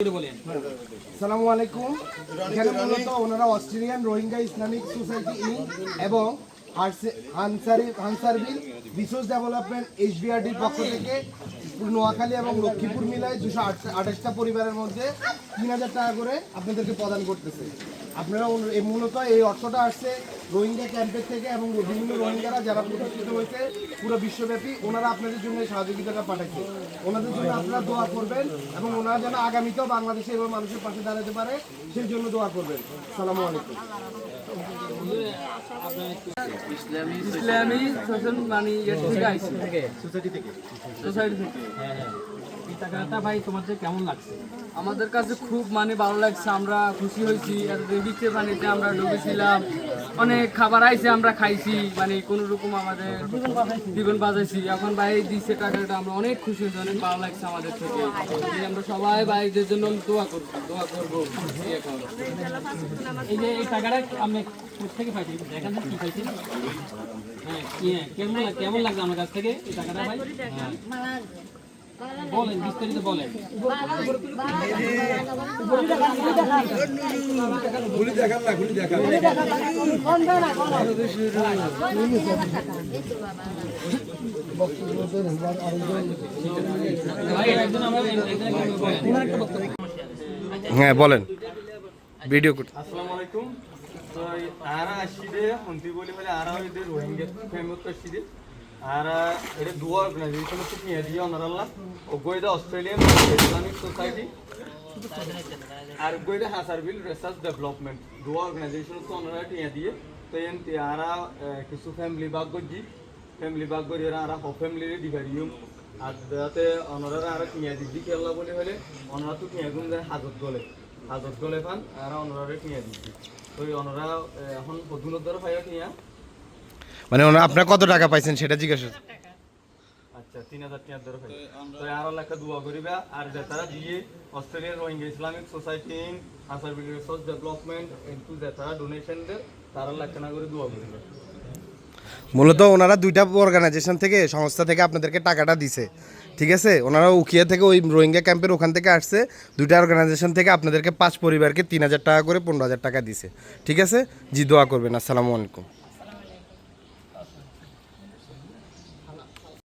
আসসালামু আলাইকুম। এখানে মূলত ওনারা অস্ট্রেলিয়ান রোহিঙ্গা ইসলামিক সোসাইটি এবং আনসারবিল রিসোর্স ডেভেলপমেন্ট HBRDর পক্ষ থেকে নোয়াখালী এবং লক্ষ্মীপুর মিলায় 228টা পরিবারের মধ্যে 3000 টাকা করে আপনাদেরকে প্রদান করতেছে। আপনারা মূলত এই অর্থটা আসছে রোহিঙ্গা ক্যাম্পের থেকে এবং বিভিন্ন রোহিঙ্গারা যারা প্রতিষ্ঠিত হয়েছে পুরো বিশ্বব্যাপী ওনারা আপনাদের জন্য সহযোগিতাটা পাঠাচ্ছে। ওনাদের জন্য আপনারা দোয়া করবেন এবং ওনারা যেন আগামীতেও বাংলাদেশে এবং মানুষের পাশে দাঁড়াতে পারে সেই জন্য দোয়া করবেন। আসসালামু আলাইকুম। ইসলামী সোশ্যাল মানে সোসাইটি থেকে এই টাকাটা ভাই তোমাদের কেমন লাগছে? আমাদের কাছে খুব মানে ভালো লাগছে, আমরা খুশি হয়েছি। আর রিক্সের পানিতে আমরা ডুবেছিলাম, অনেক খাবার আইছে, আমরা খাইছি, মানে কোনো রকম আমাদের জীবন বাঁচাইছি। এখন ভাই দিচ্ছে টাকাটা, আমরা অনেক খুশি হয়েছি, অনেক ভালো লাগছে আমাদের থেকে। আমরা সবাই ভাইদের জন্য দোয়া করবো। এই যে এই টাকাটা আমি কোথেকে পাইছি, দেখেন কি পাইছি। হ্যাঁ, কেমন লাগছে আমার কাছ থেকে এই টাকাটা ভাই? বলেন, বিস্তারিত বলেন। হ্যাঁ বলেন, ভিডিও করতে। আসসালামু আলাইকুম। তো আরা আসিদে হন্তি বলি বলে আরা হইদে রোহিঙ্গা ফেমস আসিদে আরা এটা দুয়া অর্গানাইজেশন তো নিয়ে দিয়ে অনারাল্লাহ ও গোয়েদা অস্ট্রেলিয়ান ইসলামিক সোসাইটি আর গোয়েদা হাসারবিল রিসার্চ ডেভেলপমেন্ট দুয়া অর্গানাইজেশন তো অনারা নিয়ে দিয়ে তো এনতে আরা কিছু ফ্যামিলি বাগ গরি আরা হ ফ্যামিলি ডিভারিউম আর দাতে অনারা আরা নিয়ে দিদি খেলা বলে হলে অনারা তো নিয়ে গুন যায় হাজত গলে ফান আর অনারা নিয়ে দিদি তো অনারা এখন বদুনত ধরে ফাইয়া নিয়া মানে আপনারা কত টাকা পাইছেন সেটা জিজ্ঞাসা। আচ্ছা 3000 টাকা ধরে ফাই তো আর লেখা দোয়া করিবা আর যারা দিয়ে Australian Rohingya Islamic society in আসারবিল রিসোর্স ডেভেলপমেন্ট ইনটু যারা ডোনেশন দে তারা লেখা না করে দোয়া করিবা। মূলত ওনারা দুইটা অর্গানাইজেশন থেকে সংস্থা থেকে আপনাদেরকে টাকাটা দিছে, ঠিক আছে? ওনারা উকিয়া থেকে ওই রোহিঙ্গা ক্যাম্পের ওখান থেকে আসছে, দুইটা অর্গানাইজেশন থেকে আপনাদেরকে 5 পরিবারকে 3000 টাকা করে 15,000 টাকা দিছে, ঠিক আছে? জি দোয়া করবেন। আসসালামু আলাইকুম।